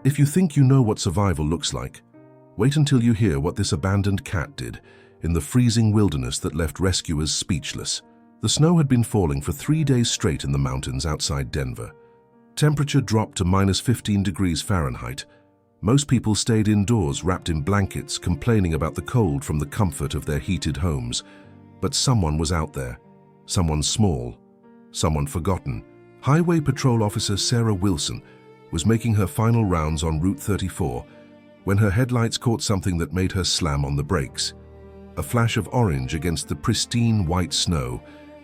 If you think you know what survival looks like, wait until you hear what this abandoned cat did in the freezing wilderness that left rescuers speechless. The snow had been falling for 3 days straight in the mountains outside Denver. Temperature dropped to -15 degrees Fahrenheit. Most people stayed indoors wrapped in blankets, complaining about the cold from the comfort of their heated homes. But someone was out there. Someone small. Someone forgotten. Highway Patrol Officer Sarah Wilson was making her final rounds on Route 34 when her headlights caught something that made her slam on the brakes. A flash of orange against the pristine white snow,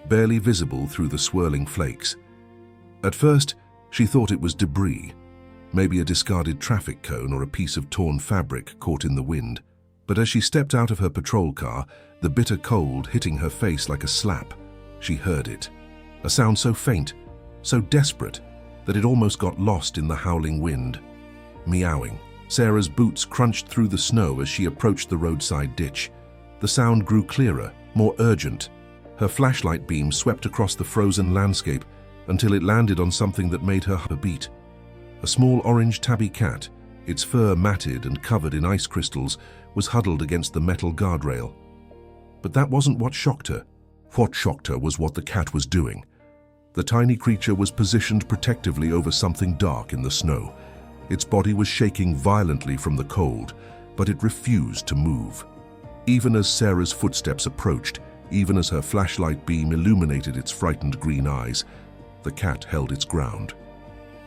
barely visible through the swirling flakes. At first, she thought it was debris, maybe a discarded traffic cone or a piece of torn fabric caught in the wind. But as she stepped out of her patrol car, the bitter cold hitting her face like a slap, she heard it. A sound so faint, so desperate, that it almost got lost in the howling wind. Meowing. Sarah's boots crunched through the snow as she approached the roadside ditch. The sound grew clearer, more urgent. Her flashlight beam swept across the frozen landscape until it landed on something that made her heart beat. A small orange tabby cat, its fur matted and covered in ice crystals, was huddled against the metal guardrail. But that wasn't what shocked her. What shocked her was what the cat was doing. The tiny creature was positioned protectively over something dark in the snow. Its body was shaking violently from the cold, but it refused to move. Even as Sarah's footsteps approached, even as her flashlight beam illuminated its frightened green eyes, the cat held its ground.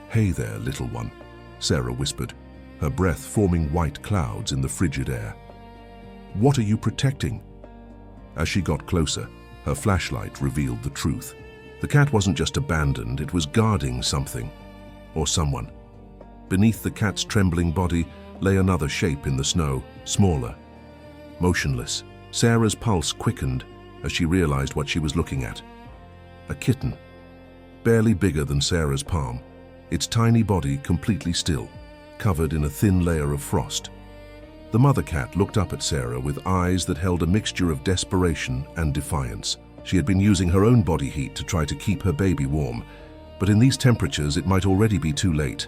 "Hey there, little one," Sarah whispered, her breath forming white clouds in the frigid air. "What are you protecting?" As she got closer, her flashlight revealed the truth. The cat wasn't just abandoned, it was guarding something, or someone. Beneath the cat's trembling body lay another shape in the snow, smaller, motionless. Sarah's pulse quickened as she realized what she was looking at. A kitten, barely bigger than Sarah's palm, its tiny body completely still, covered in a thin layer of frost. The mother cat looked up at Sarah with eyes that held a mixture of desperation and defiance. She had been using her own body heat to try to keep her baby warm, but in these temperatures it might already be too late.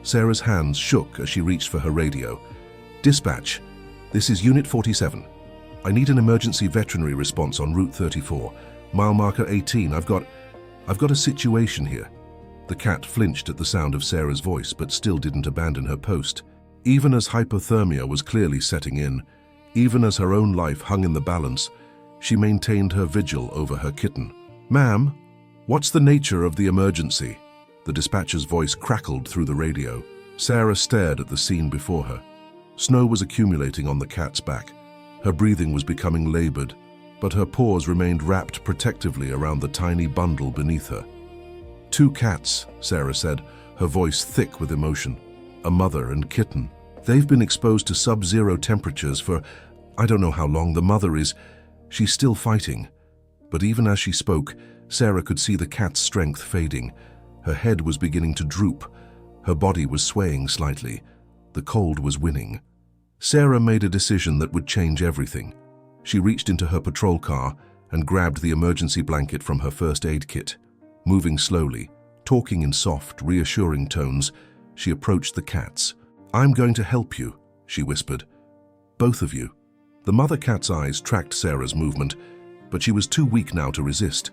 Sarah's hands shook as she reached for her radio. "Dispatch, this is Unit 47. I need an emergency veterinary response on Route 34. Mile marker 18, I've got a situation here." The cat flinched at the sound of Sarah's voice, but still didn't abandon her post. Even as hypothermia was clearly setting in, even as her own life hung in the balance, she maintained her vigil over her kitten. "Ma'am, what's the nature of the emergency?" The dispatcher's voice crackled through the radio. Sarah stared at the scene before her. Snow was accumulating on the cat's back. Her breathing was becoming labored, but her paws remained wrapped protectively around the tiny bundle beneath her. "2 cats," Sarah said, her voice thick with emotion. "A mother and kitten. They've been exposed to sub-zero temperatures for I don't know how long. The mother is... she's still fighting." But even as she spoke, Sarah could see the cat's strength fading. Her head was beginning to droop. Her body was swaying slightly. The cold was winning. Sarah made a decision that would change everything. She reached into her patrol car and grabbed the emergency blanket from her first aid kit. Moving slowly, talking in soft, reassuring tones, she approached the cats. "I'm going to help you," she whispered. "Both of you." The mother cat's eyes tracked Sarah's movement, but she was too weak now to resist.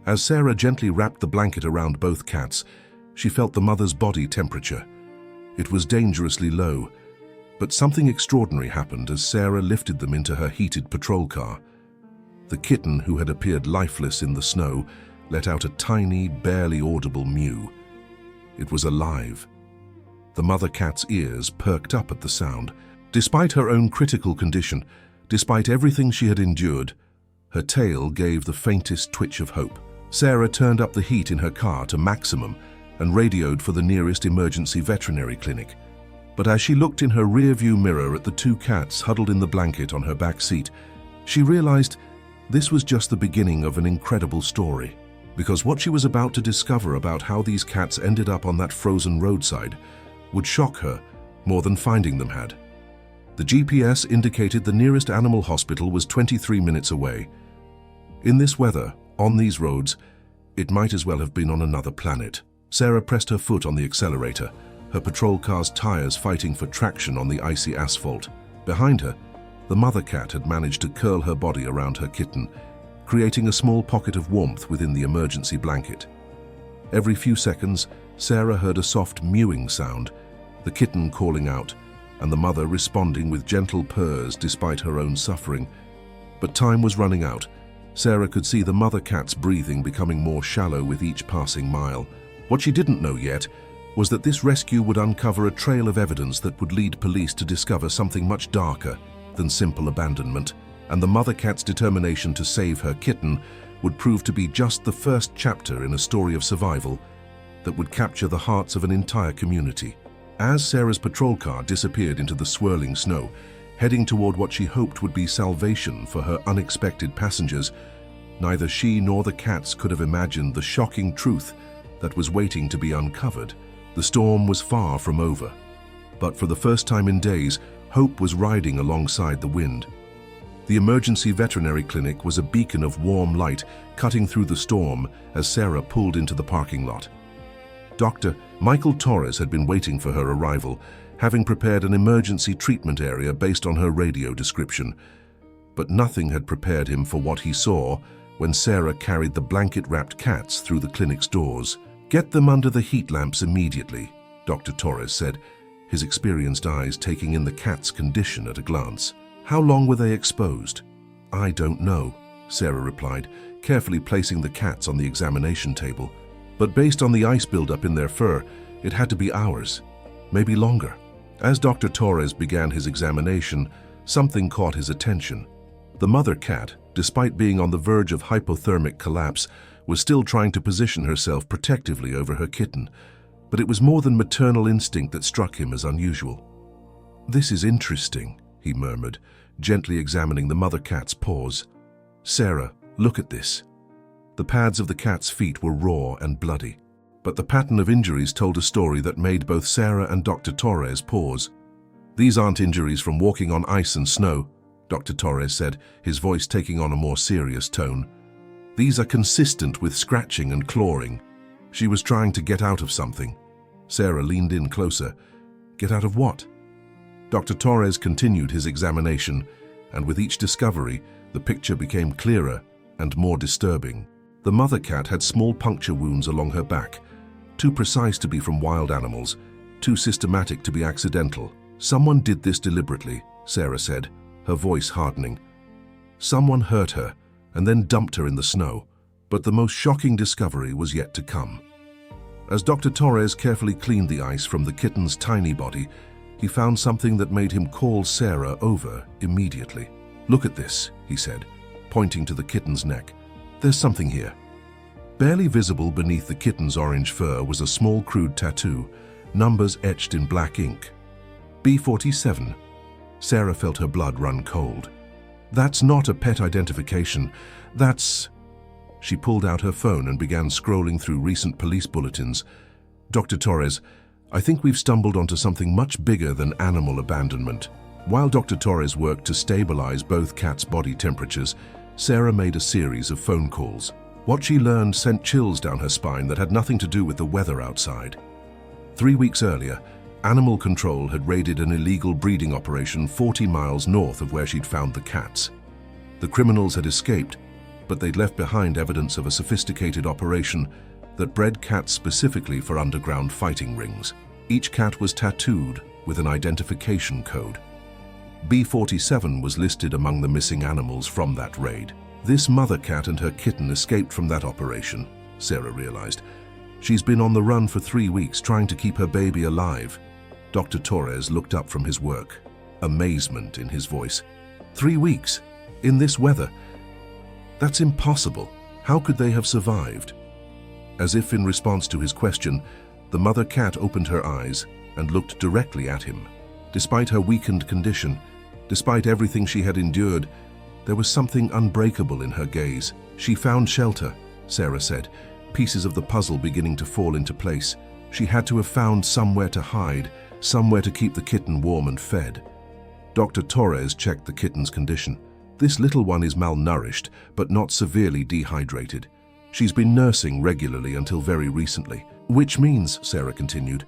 As Sarah gently wrapped the blanket around both cats, she felt the mother's body temperature. It was dangerously low, but something extraordinary happened as Sarah lifted them into her heated patrol car. The kitten, who had appeared lifeless in the snow, let out a tiny, barely audible mew. It was alive. The mother cat's ears perked up at the sound. Despite her own critical condition, despite everything she had endured, her tail gave the faintest twitch of hope. Sarah turned up the heat in her car to maximum and radioed for the nearest emergency veterinary clinic. But as she looked in her rearview mirror at the 2 cats huddled in the blanket on her back seat, she realized this was just the beginning of an incredible story. Because what she was about to discover about how these cats ended up on that frozen roadside would shock her more than finding them had. The GPS indicated the nearest animal hospital was 23 minutes away. In this weather, on these roads, it might as well have been on another planet. Sarah pressed her foot on the accelerator, her patrol car's tires fighting for traction on the icy asphalt. Behind her, the mother cat had managed to curl her body around her kitten, creating a small pocket of warmth within the emergency blanket. Every few seconds, Sarah heard a soft mewing sound, the kitten calling out, and the mother responding with gentle purrs despite her own suffering. But time was running out. Sarah could see the mother cat's breathing becoming more shallow with each passing mile. What she didn't know yet was that this rescue would uncover a trail of evidence that would lead police to discover something much darker than simple abandonment, and the mother cat's determination to save her kitten would prove to be just the first chapter in a story of survival that would capture the hearts of an entire community. As Sarah's patrol car disappeared into the swirling snow, heading toward what she hoped would be salvation for her unexpected passengers, neither she nor the cats could have imagined the shocking truth that was waiting to be uncovered. The storm was far from over, but for the first time in days, hope was riding alongside the wind. The emergency veterinary clinic was a beacon of warm light cutting through the storm as Sarah pulled into the parking lot. Dr. Michael Torres had been waiting for her arrival, having prepared an emergency treatment area based on her radio description. But nothing had prepared him for what he saw when Sarah carried the blanket-wrapped cats through the clinic's doors. "Get them under the heat lamps immediately," Dr. Torres said, his experienced eyes taking in the cat's condition at a glance. "How long were they exposed?" "I don't know," Sarah replied, carefully placing the cats on the examination table. "But based on the ice buildup in their fur, it had to be hours, maybe longer." As Dr. Torres began his examination, something caught his attention. The mother cat, despite being on the verge of hypothermic collapse, was still trying to position herself protectively over her kitten, but it was more than maternal instinct that struck him as unusual. "This is interesting," he murmured, gently examining the mother cat's paws. "Sarah, look at this." The pads of the cat's feet were raw and bloody, but the pattern of injuries told a story that made both Sarah and Dr. Torres pause. "These aren't injuries from walking on ice and snow," Dr. Torres said, his voice taking on a more serious tone. "These are consistent with scratching and clawing. She was trying to get out of something." Sarah leaned in closer. "Get out of what?" Dr. Torres continued his examination, and with each discovery, the picture became clearer and more disturbing. The mother cat had small puncture wounds along her back, too precise to be from wild animals, too systematic to be accidental. "Someone did this deliberately," Sarah said, her voice hardening. "Someone hurt her and then dumped her in the snow." But the most shocking discovery was yet to come. As Dr. Torres carefully cleaned the ice from the kitten's tiny body, he found something that made him call Sarah over immediately. "Look at this," he said, pointing to the kitten's neck. "There's something here." Barely visible beneath the kitten's orange fur was a small crude tattoo, numbers etched in black ink. B47. Sarah felt her blood run cold. "That's not a pet identification. That's..." She pulled out her phone and began scrolling through recent police bulletins. "Dr. Torres, I think we've stumbled onto something much bigger than animal abandonment." While Dr. Torres worked to stabilize both cats' body temperatures, Sarah made a series of phone calls. What she learned sent chills down her spine that had nothing to do with the weather outside. 3 weeks earlier, Animal Control had raided an illegal breeding operation 40 miles north of where she'd found the cats. The criminals had escaped, but they'd left behind evidence of a sophisticated operation that bred cats specifically for underground fighting rings. Each cat was tattooed with an identification code. B47 was listed among the missing animals from that raid. This mother cat and her kitten escaped from that operation, Sarah realized. She's been on the run for 3 weeks trying to keep her baby alive. Dr. Torres looked up from his work, amazement in his voice. 3 weeks? In this weather? That's impossible. How could they have survived? As if in response to his question, the mother cat opened her eyes and looked directly at him. Despite her weakened condition, despite everything she had endured, there was something unbreakable in her gaze. "She found shelter," Sarah said, pieces of the puzzle beginning to fall into place. She had to have found somewhere to hide, somewhere to keep the kitten warm and fed. Dr. Torres checked the kitten's condition. "This little one is malnourished, but not severely dehydrated. She's been nursing regularly until very recently." "Which means," Sarah continued,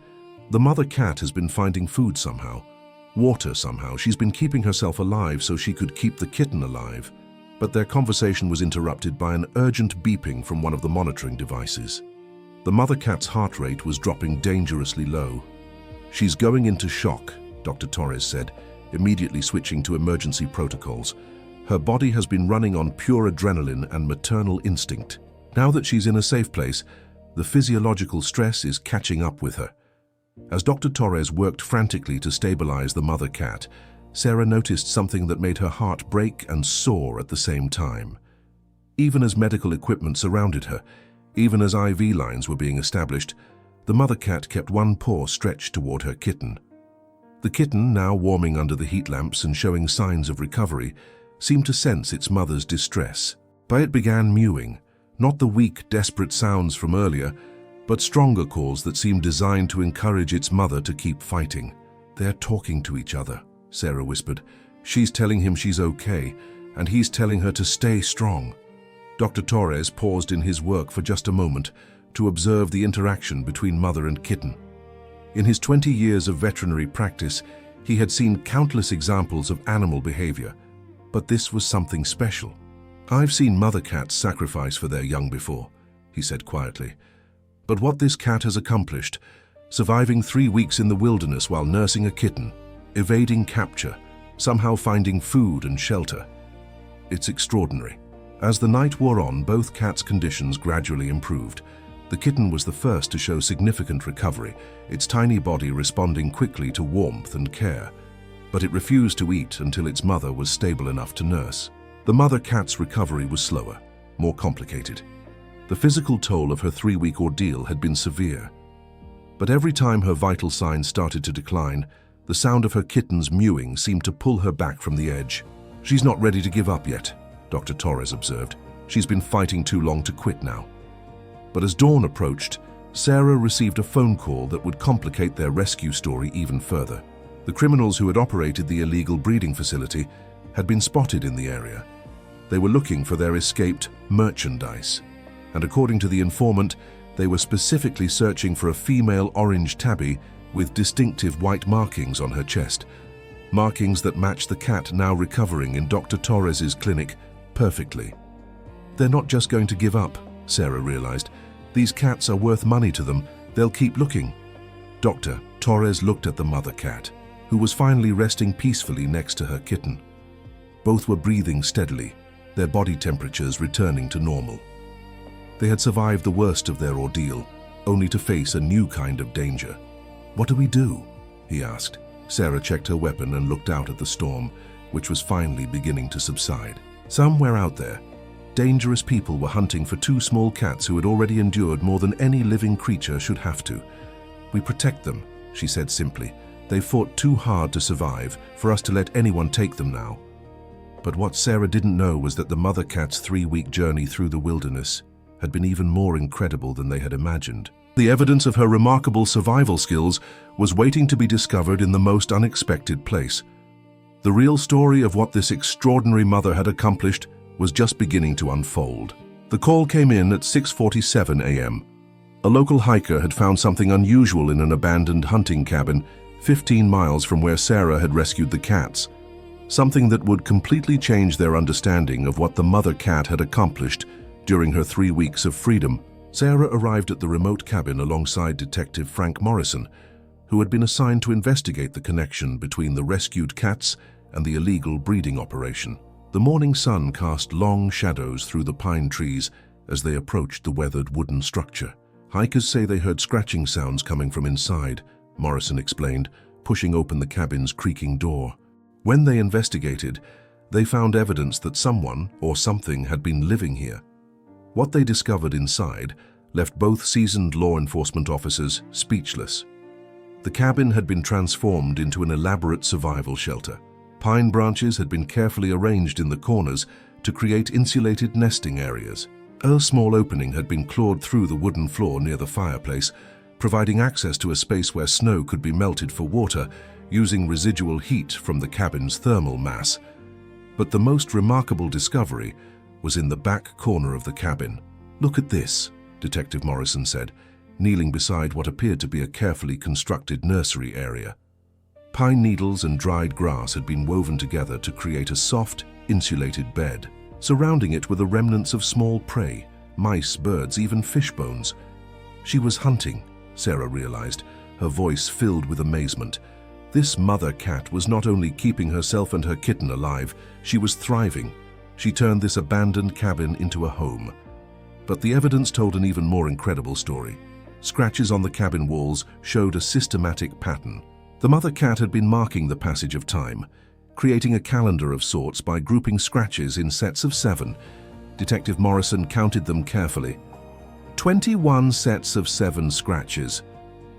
The mother cat has been finding food somehow, water somehow. She's been keeping herself alive so she could keep the kitten alive. But their conversation was interrupted by an urgent beeping from one of the monitoring devices. The mother cat's heart rate was dropping dangerously low. "She's going into shock," Dr. Torres said, immediately switching to emergency protocols. "Her body has been running on pure adrenaline and maternal instinct. Now that she's in a safe place, the physiological stress is catching up with her." As Dr. Torres worked frantically to stabilize the mother cat, Sarah noticed something that made her heart break and soar at the same time. Even as medical equipment surrounded her, even as IV lines were being established, the mother cat kept one paw stretched toward her kitten. The kitten, now warming under the heat lamps and showing signs of recovery, seemed to sense its mother's distress. But it began mewing, not the weak, desperate sounds from earlier, but stronger calls that seemed designed to encourage its mother to keep fighting. "They're talking to each other," Sarah whispered. "She's telling him she's okay, and he's telling her to stay strong." Dr. Torres paused in his work for just a moment to observe the interaction between mother and kitten. In his 20 years of veterinary practice, he had seen countless examples of animal behavior, but this was something special. "I've seen mother cats sacrifice for their young before," he said quietly. "But what this cat has accomplished, surviving 3 weeks in the wilderness while nursing a kitten, evading capture, somehow finding food and shelter, it's extraordinary." As the night wore on, both cats' conditions gradually improved. The kitten was the first to show significant recovery, its tiny body responding quickly to warmth and care. But it refused to eat until its mother was stable enough to nurse. The mother cat's recovery was slower, more complicated. The physical toll of her 3-week ordeal had been severe. But every time her vital signs started to decline, the sound of her kitten's mewing seemed to pull her back from the edge. "She's not ready to give up yet," Dr. Torres observed. "She's been fighting too long to quit now." But as dawn approached, Sarah received a phone call that would complicate their rescue story even further. The criminals who had operated the illegal breeding facility had been spotted in the area. They were looking for their escaped merchandise, and according to the informant, they were specifically searching for a female orange tabby with distinctive white markings on her chest, markings that matched the cat now recovering in Dr. Torres's clinic perfectly. "They're not just going to give up," Sarah realized. "These cats are worth money to them. They'll keep looking." Dr. Torres looked at the mother cat, who was finally resting peacefully next to her kitten. Both were breathing steadily, their body temperatures returning to normal. They had survived the worst of their ordeal, only to face a new kind of danger. "What do we do?" he asked. Sarah checked her weapon and looked out at the storm, which was finally beginning to subside. Somewhere out there, dangerous people were hunting for 2 small cats who had already endured more than any living creature should have to. "We protect them," she said simply. "They fought too hard to survive for us to let anyone take them now." But what Sarah didn't know was that the mother cat's 3-week journey through the wilderness had been even more incredible than they had imagined. The evidence of her remarkable survival skills was waiting to be discovered in the most unexpected place. The real story of what this extraordinary mother had accomplished was just beginning to unfold. The call came in at 6:47 a.m. A local hiker had found something unusual in an abandoned hunting cabin 15 miles from where Sarah had rescued the cats, something that would completely change their understanding of what the mother cat had accomplished during her 3 weeks of freedom. Sarah arrived at the remote cabin alongside Detective Frank Morrison, who had been assigned to investigate the connection between the rescued cats and the illegal breeding operation. The morning sun cast long shadows through the pine trees as they approached the weathered wooden structure. "Hikers say they heard scratching sounds coming from inside," Morrison explained, pushing open the cabin's creaking door. When they investigated, they found evidence that someone or something had been living here. What they discovered inside left both seasoned law enforcement officers speechless. The cabin had been transformed into an elaborate survival shelter. Pine branches had been carefully arranged in the corners to create insulated nesting areas. A small opening had been clawed through the wooden floor near the fireplace, providing access to a space where snow could be melted for water using residual heat from the cabin's thermal mass. But the most remarkable discovery was in the back corner of the cabin. "Look at this," Detective Morrison said. kneeling beside what appeared to be a carefully constructed nursery area. Pine needles and dried grass had been woven together to create a soft, insulated bed. Surrounding it were the remnants of small prey, mice, birds, even fish bones. She was hunting, Sarah realized, her voice filled with amazement. This mother cat was not only keeping herself and her kitten alive, she was thriving. She turned this abandoned cabin into a home. But the evidence told an even more incredible story. Scratches on the cabin walls showed a systematic pattern. The mother cat had been marking the passage of time, creating a calendar of sorts by grouping scratches in sets of 7. Detective Morrison counted them carefully. 21 sets of 7 scratches,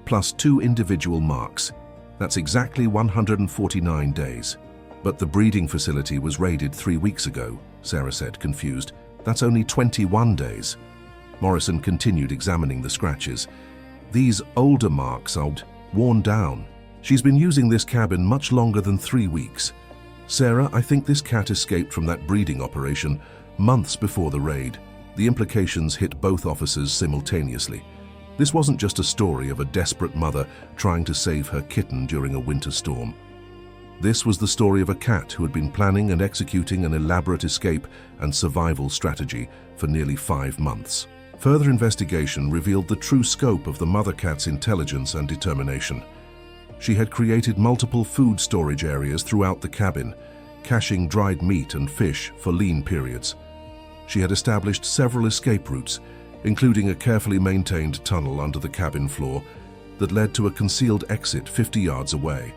plus 2 individual marks. That's exactly 149 days. But the breeding facility was raided 3 weeks ago, Sarah said, confused. That's only 21 days. Morrison continued examining the scratches. These older marks are worn down. She's been using this cabin much longer than 3 weeks. Sarah, I think this cat escaped from that breeding operation months before the raid. The implications hit both officers simultaneously. This wasn't just a story of a desperate mother trying to save her kitten during a winter storm. This was the story of a cat who had been planning and executing an elaborate escape and survival strategy for nearly 5 months. Further investigation revealed the true scope of the mother cat's intelligence and determination. She had created multiple food storage areas throughout the cabin, caching dried meat and fish for lean periods. She had established several escape routes, including a carefully maintained tunnel under the cabin floor that led to a concealed exit 50 yards away.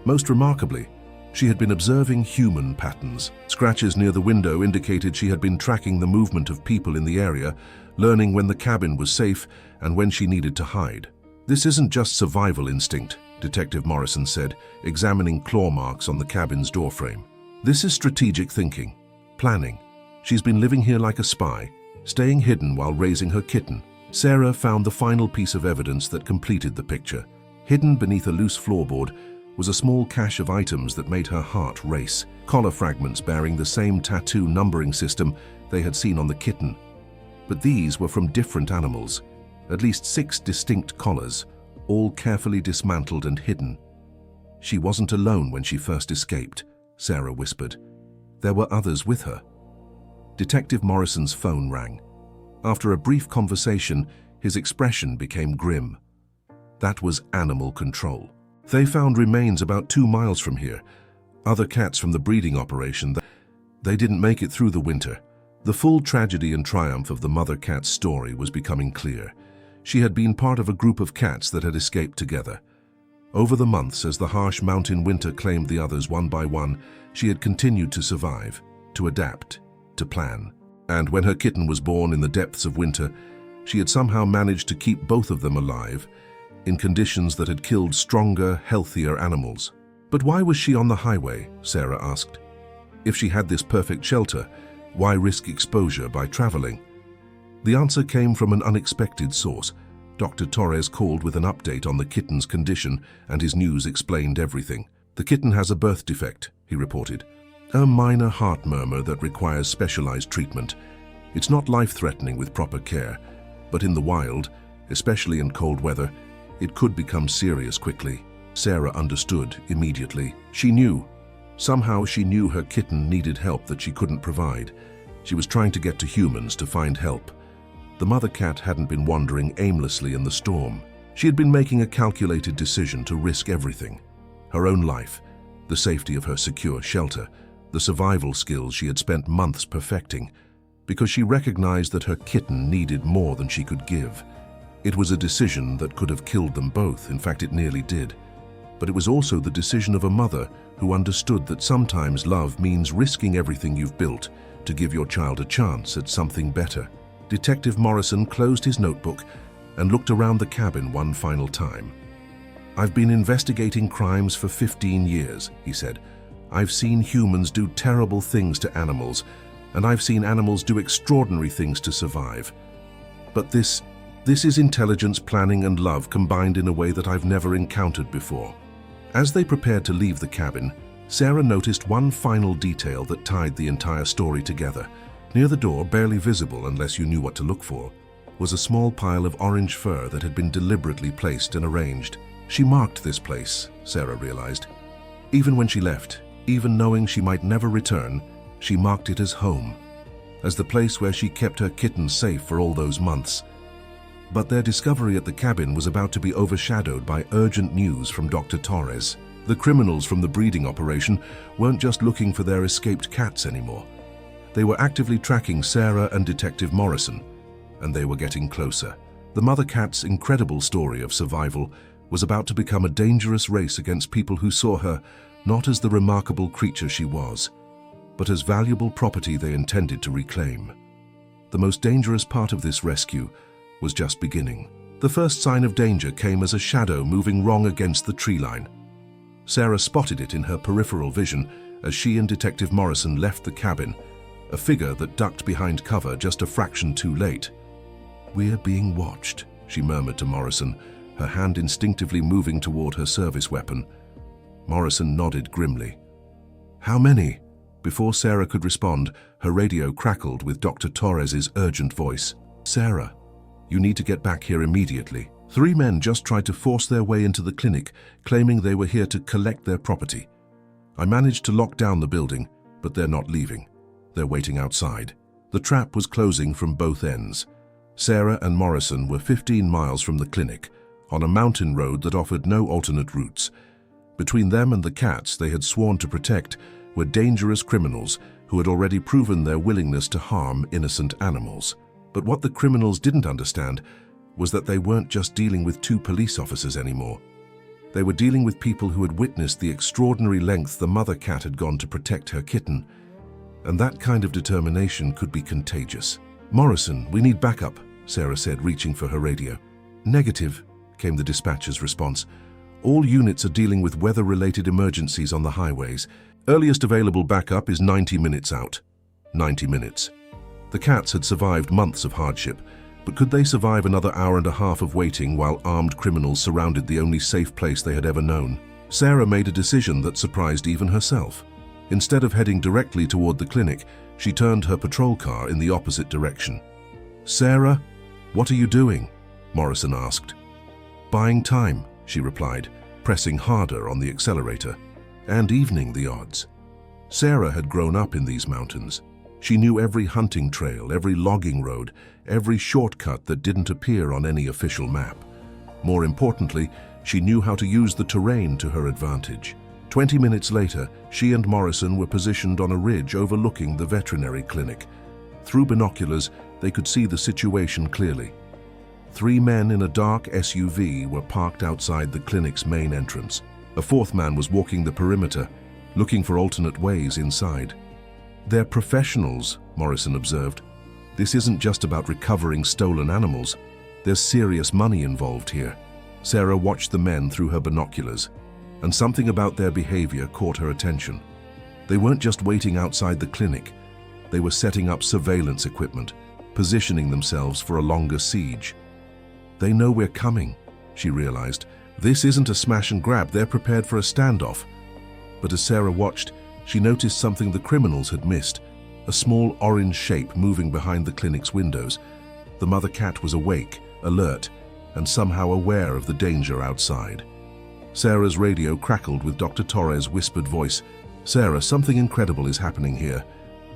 Most remarkably, she had been observing human patterns. Scratches near the window indicated she had been tracking the movement of people in the area, learning when the cabin was safe and when she needed to hide. This isn't just survival instinct, Detective Morrison said, examining claw marks on the cabin's doorframe. This is strategic thinking, planning. She's been living here like a spy, staying hidden while raising her kitten. Sarah found the final piece of evidence that completed the picture. Hidden beneath a loose floorboard was a small cache of items that made her heart race. Collar fragments bearing the same tattoo numbering system they had seen on the kitten. But these were from different animals, at least 6 distinct collars, all carefully dismantled and hidden. She wasn't alone when she first escaped, Sarah whispered. There were others with her. Detective Morrison's phone rang. After a brief conversation, his expression became grim. That was animal control. They found remains about 2 miles from here. Other cats from the breeding operation. They didn't make it through the winter. The full tragedy and triumph of the mother cat's story was becoming clear. She had been part of a group of cats that had escaped together. Over the months, as the harsh mountain winter claimed the others one by one, she had continued to survive, to adapt, to plan. And when her kitten was born in the depths of winter, she had somehow managed to keep both of them alive, in conditions that had killed stronger, healthier animals. But why was she on the highway? Sarah asked. If she had this perfect shelter, why risk exposure by traveling? The answer came from an unexpected source. Dr. Torres called with an update on the kitten's condition, and his news explained everything. The kitten has a birth defect, he reported. A minor heart murmur that requires specialized treatment. It's not life-threatening with proper care, but in the wild, especially in cold weather, it could become serious quickly. Sarah understood immediately. She knew. Somehow she knew her kitten needed help that she couldn't provide. She was trying to get to humans to find help. The mother cat hadn't been wandering aimlessly in the storm. She had been making a calculated decision to risk everything. Her own life, the safety of her secure shelter, the survival skills she had spent months perfecting, because she recognized that her kitten needed more than she could give. It was a decision that could have killed them both. In fact, it nearly did. But it was also the decision of a mother who understood that sometimes love means risking everything you've built to give your child a chance at something better. Detective Morrison closed his notebook and looked around the cabin one final time. I've been investigating crimes for 15 years, he said. I've seen humans do terrible things to animals, and I've seen animals do extraordinary things to survive. But this is intelligence, planning, and love combined in a way that I've never encountered before. As they prepared to leave the cabin, Sarah noticed one final detail that tied the entire story together. Near the door, barely visible unless you knew what to look for, was a small pile of orange fur that had been deliberately placed and arranged. She marked this place, Sarah realized. Even when she left, even knowing she might never return, she marked it as home, as the place where she kept her kitten safe for all those months. But their discovery at the cabin was about to be overshadowed by urgent news from Dr. Torres. The criminals from the breeding operation weren't just looking for their escaped cats anymore. They were actively tracking Sarah and Detective Morrison, and they were getting closer. The mother cat's incredible story of survival was about to become a dangerous race against people who saw her not as the remarkable creature she was, but as valuable property they intended to reclaim. The most dangerous part of this rescue was just beginning. The first sign of danger came as a shadow moving wrong against the tree line. Sarah spotted it in her peripheral vision as she and Detective Morrison left the cabin, a figure that ducked behind cover just a fraction too late. "We're being watched," she murmured to Morrison, her hand instinctively moving toward her service weapon. Morrison nodded grimly. "How many?" Before Sarah could respond, her radio crackled with Dr. Torres's urgent voice. "Sarah, you need to get back here immediately. 3 men just tried to force their way into the clinic, claiming they were here to collect their property. I managed to lock down the building, but they're not leaving. They're waiting outside." The trap was closing from both ends. Sarah and Morrison were 15 miles from the clinic, on a mountain road that offered no alternate routes. Between them and the cats they had sworn to protect were dangerous criminals who had already proven their willingness to harm innocent animals. But what the criminals didn't understand was that they weren't just dealing with 2 police officers anymore. They were dealing with people who had witnessed the extraordinary length the mother cat had gone to protect her kitten. And that kind of determination could be contagious. "Morrison, we need backup," Sarah said, reaching for her radio. "Negative," came the dispatcher's response. "All units are dealing with weather-related emergencies on the highways. Earliest available backup is 90 minutes out." 90 minutes. The cats had survived months of hardship, but could they survive another hour and a half of waiting while armed criminals surrounded the only safe place they had ever known? Sarah made a decision that surprised even herself. Instead of heading directly toward the clinic, she turned her patrol car in the opposite direction. "Sarah, what are you doing?" Morrison asked. "Buying time," she replied, pressing harder on the accelerator, and evening the odds. Sarah had grown up in these mountains. She knew every hunting trail, every logging road, every shortcut that didn't appear on any official map. More importantly, she knew how to use the terrain to her advantage. 20 minutes later, she and Morrison were positioned on a ridge overlooking the veterinary clinic. Through binoculars, they could see the situation clearly. 3 men in a dark SUV were parked outside the clinic's main entrance. A 4th man was walking the perimeter, looking for alternate ways inside. "They're professionals," Morrison observed. "This isn't just about recovering stolen animals. There's serious money involved here." Sarah watched the men through her binoculars, and something about their behavior caught her attention. They weren't just waiting outside the clinic. They were setting up surveillance equipment, positioning themselves for a longer siege. "They know we're coming," she realized. "This isn't a smash and grab, they're prepared for a standoff." But as Sarah watched, she noticed something the criminals had missed, a small orange shape moving behind the clinic's windows. The mother cat was awake, alert, and somehow aware of the danger outside. Sarah's radio crackled with Dr. Torres' whispered voice. "Sarah, something incredible is happening here.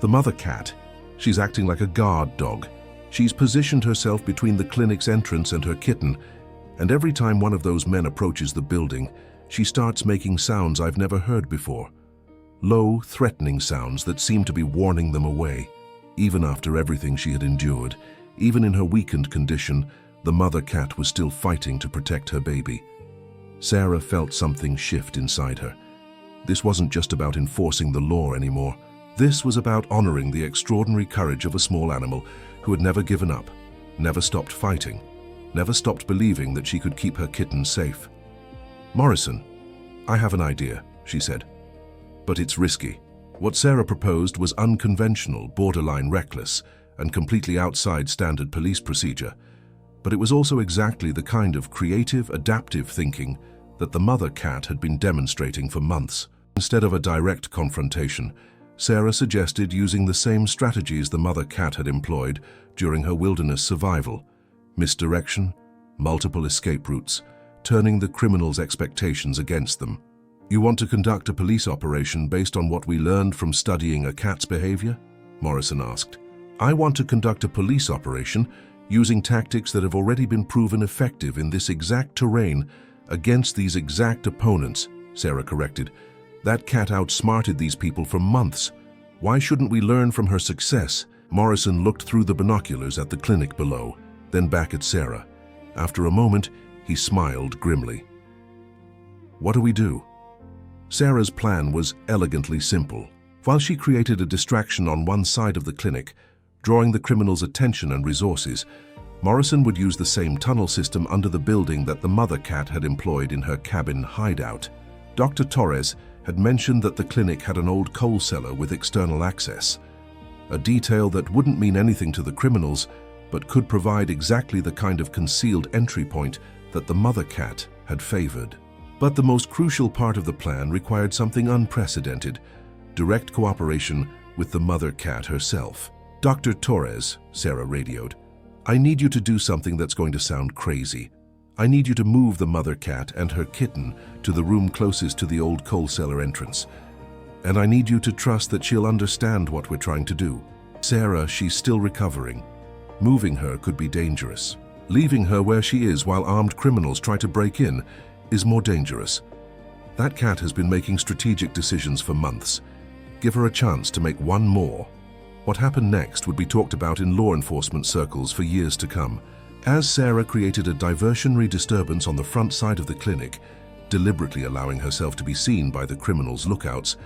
The mother cat, she's acting like a guard dog. She's positioned herself between the clinic's entrance and her kitten, and every time one of those men approaches the building, she starts making sounds I've never heard before. Low, threatening sounds that seem to be warning them away. Even after everything she had endured, even in her weakened condition, the mother cat was still fighting to protect her baby." Sarah felt something shift inside her. This wasn't just about enforcing the law anymore. This was about honoring the extraordinary courage of a small animal who had never given up, never stopped fighting, never stopped believing that she could keep her kitten safe. "Morrison, I have an idea," she said. "But it's risky." What Sarah proposed was unconventional, borderline reckless, and completely outside standard police procedure. But it was also exactly the kind of creative, adaptive thinking that the mother cat had been demonstrating for months. Instead of a direct confrontation, Sarah suggested using the same strategies the mother cat had employed during her wilderness survival, Misdirection, multiple escape routes, turning the criminals' expectations against them. You want to conduct a police operation based on what we learned from studying a cat's behavior? Morrison asked. I want to conduct a police operation using tactics that have already been proven effective in this exact terrain against these exact opponents, Sarah corrected. That cat outsmarted these people for months. Why shouldn't we learn from her success? Morrison looked through the binoculars at the clinic below, then back at Sarah. After a moment, he smiled grimly. What do we do? Sarah's plan was elegantly simple. While she created a distraction on one side of the clinic, drawing the criminals' attention and resources, Morrison would use the same tunnel system under the building that the mother cat had employed in her cabin hideout. Dr. Torres had mentioned that the clinic had an old coal cellar with external access, a detail that wouldn't mean anything to the criminals, but could provide exactly the kind of concealed entry point that the mother cat had favored. But the most crucial part of the plan required something unprecedented: direct cooperation with the mother cat herself. Dr. Torres, Sarah radioed, I need you to do something that's going to sound crazy. I need you to move the mother cat and her kitten to the room closest to the old coal cellar entrance. And I need you to trust that she'll understand what we're trying to do. Sarah, she's still recovering. Moving her could be dangerous. Leaving her where she is while armed criminals try to break in is more dangerous. That cat has been making strategic decisions for months. Give her a chance to make one more. What happened next would be talked about in law enforcement circles for years to come. As Sarah created a diversionary disturbance on the front side of the clinic, deliberately allowing herself to be seen by the criminals' lookouts,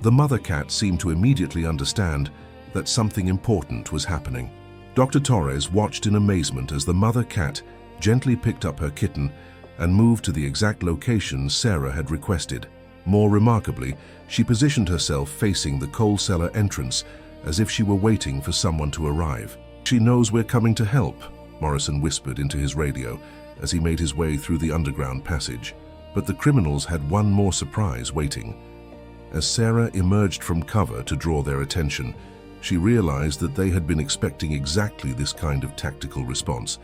the mother cat seemed to immediately understand that something important was happening. Dr. Torres watched in amazement as the mother cat gently picked up her kitten and moved to the exact location Sarah had requested. More remarkably, she positioned herself facing the coal cellar entrance as if she were waiting for someone to arrive. She knows we're coming to help, Morrison whispered into his radio as he made his way through the underground passage. But the criminals had one more surprise waiting. As Sarah emerged from cover to draw their attention, she realized that they had been expecting exactly this kind of tactical response.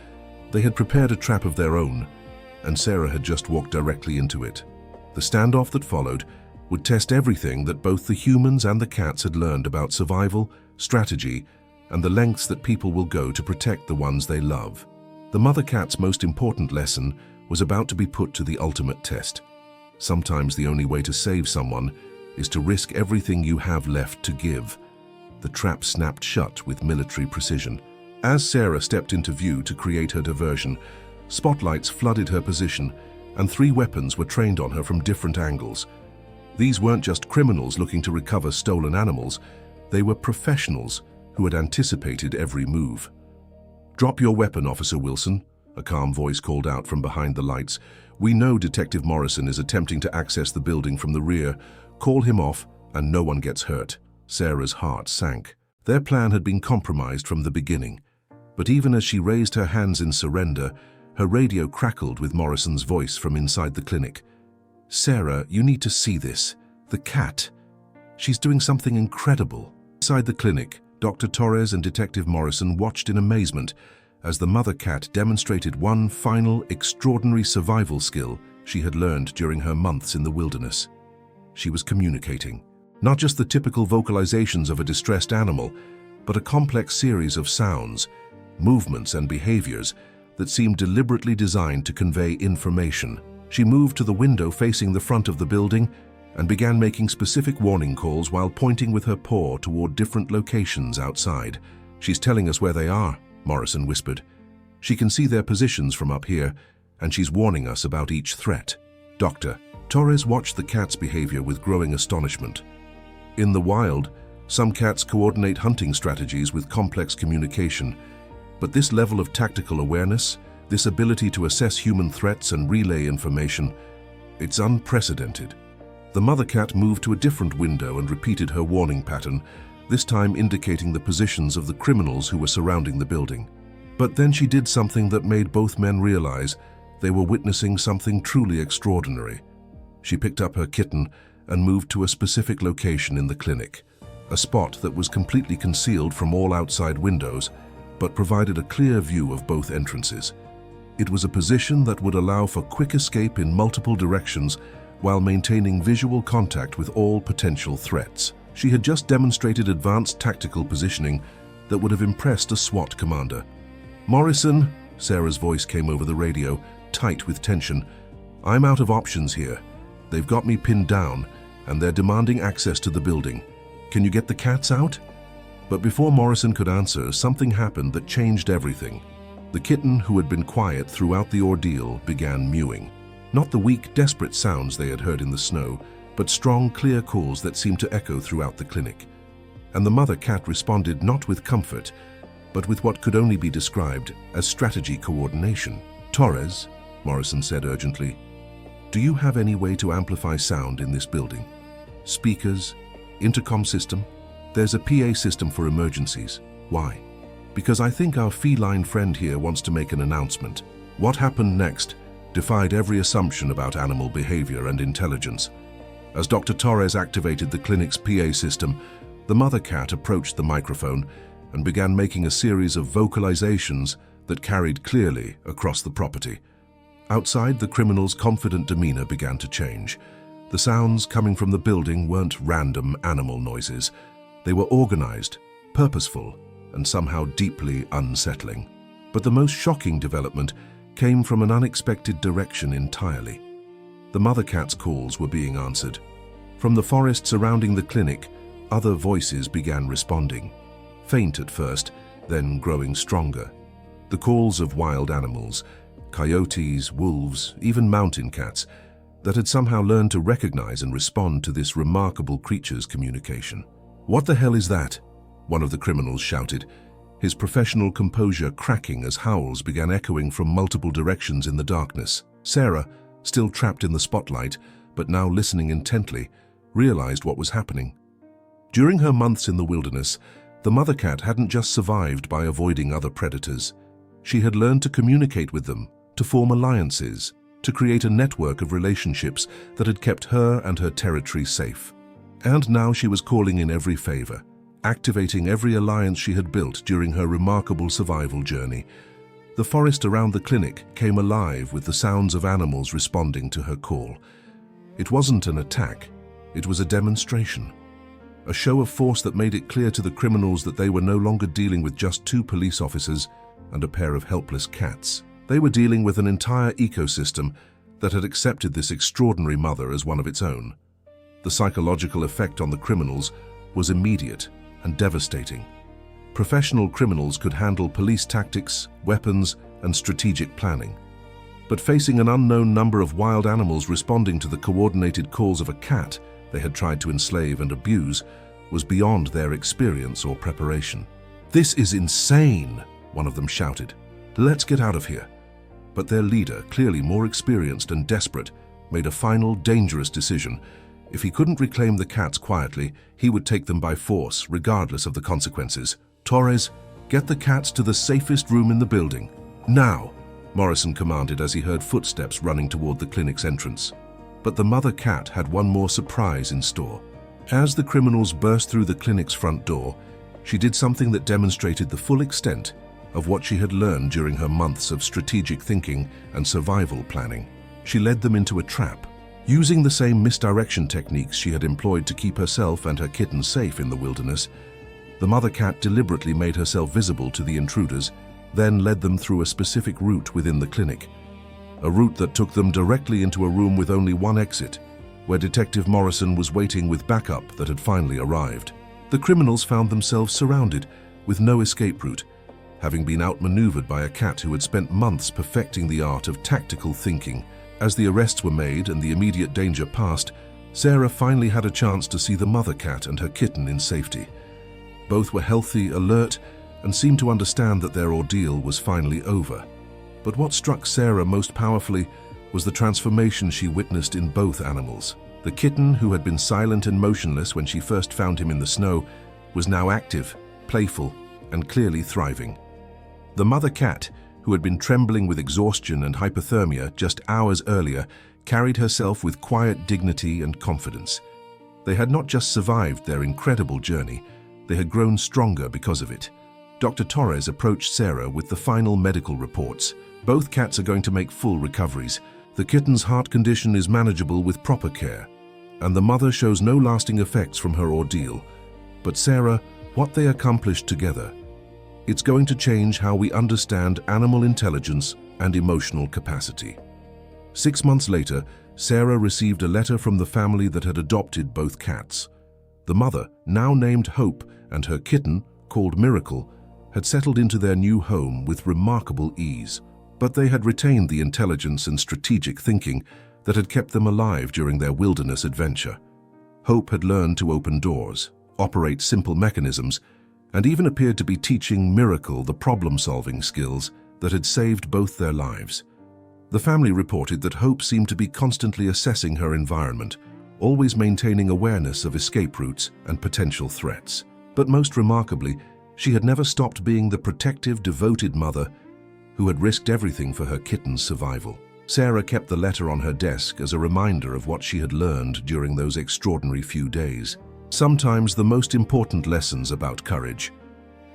They had prepared a trap of their own, and Sarah had just walked directly into it. The standoff that followed would test everything that both the humans and the cats had learned about survival, strategy, and the lengths that people will go to protect the ones they love. The mother cat's most important lesson was about to be put to the ultimate test. Sometimes the only way to save someone is to risk everything you have left to give. The trap snapped shut with military precision. As Sarah stepped into view to create her diversion, spotlights flooded her position, and 3 weapons were trained on her from different angles. These weren't just criminals looking to recover stolen animals, they were professionals who had anticipated every move. "Drop your weapon, Officer Wilson," a calm voice called out from behind the lights. "We know Detective Morrison is attempting to access the building from the rear. Call him off and no one gets hurt." Sarah's heart sank. Their plan had been compromised from the beginning. But even as she raised her hands in surrender, her radio crackled with Morrison's voice from inside the clinic. "Sarah, you need to see this. The cat. She's doing something incredible." Inside the clinic, Dr. Torres and Detective Morrison watched in amazement as the mother cat demonstrated one final, extraordinary survival skill she had learned during her months in the wilderness. She was communicating. Not just the typical vocalizations of a distressed animal, but a complex series of sounds, movements, and behaviors that seemed deliberately designed to convey information. She moved to the window facing the front of the building and began making specific warning calls while pointing with her paw toward different locations outside. "She's telling us where they are," Morrison whispered. "She can see their positions from up here, and she's warning us about each threat." Dr. Torres watched the cat's behavior with growing astonishment. In the wild, some cats coordinate hunting strategies with complex communication, but this level of tactical awareness, this ability to assess human threats and relay information, it's unprecedented. The mother cat moved to a different window and repeated her warning pattern, this time indicating the positions of the criminals who were surrounding the building. But then she did something that made both men realize they were witnessing something truly extraordinary. She picked up her kitten and moved to a specific location in the clinic, a spot that was completely concealed from all outside windows, but provided a clear view of both entrances. It was a position that would allow for quick escape in multiple directions while maintaining visual contact with all potential threats. She had just demonstrated advanced tactical positioning that would have impressed a SWAT commander. "Morrison," Sarah's voice came over the radio, tight with tension. "I'm out of options here. They've got me pinned down, and they're demanding access to the building. Can you get the cats out?" But before Morrison could answer, something happened that changed everything. The kitten, who had been quiet throughout the ordeal, began mewing. Not the weak, desperate sounds they had heard in the snow, but strong, clear calls that seemed to echo throughout the clinic. And the mother cat responded not with comfort, but with what could only be described as strategy coordination. "Torres," Morrison said urgently, "do you have any way to amplify sound in this building? Speakers? Intercom system? There's a PA system for emergencies. Why?" "Because I think our feline friend here wants to make an announcement." What happened next defied every assumption about animal behavior and intelligence. As Dr. Torres activated the clinic's PA system, the mother cat approached the microphone and began making a series of vocalizations that carried clearly across the property. Outside, the criminal's confident demeanor began to change. The sounds coming from the building weren't random animal noises. They were organized, purposeful, and somehow deeply unsettling. But the most shocking development came from an unexpected direction entirely. The mother cat's calls were being answered. From the forest surrounding the clinic, other voices began responding. Faint at first, then growing stronger. The calls of wild animals, coyotes, wolves, even mountain cats, that had somehow learned to recognize and respond to this remarkable creature's communication. "What the hell is that?" one of the criminals shouted, his professional composure cracking as howls began echoing from multiple directions in the darkness. Sarah, still trapped in the spotlight, but now listening intently, realized what was happening. During her months in the wilderness, the mother cat hadn't just survived by avoiding other predators. She had learned to communicate with them, to form alliances, to create a network of relationships that had kept her and her territory safe. And now she was calling in every favor, activating every alliance she had built during her remarkable survival journey. The forest around the clinic came alive with the sounds of animals responding to her call. It wasn't an attack, it was a demonstration. A show of force that made it clear to the criminals that they were no longer dealing with just two police officers and a pair of helpless cats. They were dealing with an entire ecosystem that had accepted this extraordinary mother as one of its own. The psychological effect on the criminals was immediate and devastating. Professional criminals could handle police tactics, weapons, and strategic planning. But facing an unknown number of wild animals responding to the coordinated calls of a cat they had tried to enslave and abuse was beyond their experience or preparation. "This is insane," one of them shouted. "Let's get out of here." But their leader, clearly more experienced and desperate, made a final, dangerous decision. If he couldn't reclaim the cats quietly, he would take them by force, regardless of the consequences. "Torres, get the cats to the safest room in the building. Now," Morrison commanded as he heard footsteps running toward the clinic's entrance. But the mother cat had one more surprise in store. As the criminals burst through the clinic's front door, she did something that demonstrated the full extent of what she had learned during her months of strategic thinking and survival planning. She led them into a trap. Using the same misdirection techniques she had employed to keep herself and her kitten safe in the wilderness, the mother cat deliberately made herself visible to the intruders, then led them through a specific route within the clinic. A route that took them directly into a room with only one exit, where Detective Morrison was waiting with backup that had finally arrived. The criminals found themselves surrounded, with no escape route, having been outmaneuvered by a cat who had spent months perfecting the art of tactical thinking. As the arrests were made and the immediate danger passed, Sarah finally had a chance to see the mother cat and her kitten in safety. Both were healthy, alert, and seemed to understand that their ordeal was finally over. But what struck Sarah most powerfully was the transformation she witnessed in both animals. The kitten, who had been silent and motionless when she first found him in the snow, was now active, playful, and clearly thriving. The mother cat, who had been trembling with exhaustion and hypothermia just hours earlier, carried herself with quiet dignity and confidence. They had not just survived their incredible journey, they had grown stronger because of it. Dr. Torres approached Sarah with the final medical reports. Both cats are going to make full recoveries. The kitten's heart condition is manageable with proper care, and the mother shows no lasting effects from her ordeal. But Sarah, what they accomplished together, it's going to change how we understand animal intelligence and emotional capacity. 6 months later, Sarah received a letter from the family that had adopted both cats. The mother, now named Hope, and her kitten, called Miracle, had settled into their new home with remarkable ease. But they had retained the intelligence and strategic thinking that had kept them alive during their wilderness adventure. Hope had learned to open doors, operate simple mechanisms, and even appeared to be teaching Miracle the problem-solving skills that had saved both their lives. The family reported that Hope seemed to be constantly assessing her environment, always maintaining awareness of escape routes and potential threats. But most remarkably, she had never stopped being the protective, devoted mother who had risked everything for her kitten's survival. Sarah kept the letter on her desk as a reminder of what she had learned during those extraordinary few days. Sometimes the most important lessons about courage.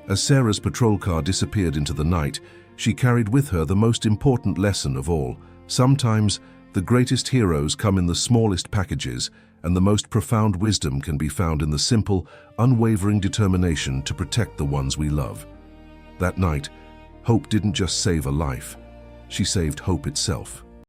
As Sarah's patrol car disappeared into the night, she carried with her the most important lesson of all. Sometimes the greatest heroes come in the smallest packages, and the most profound wisdom can be found in the simple, unwavering determination to protect the ones we love. That night, Hope didn't just save a life, she saved hope itself.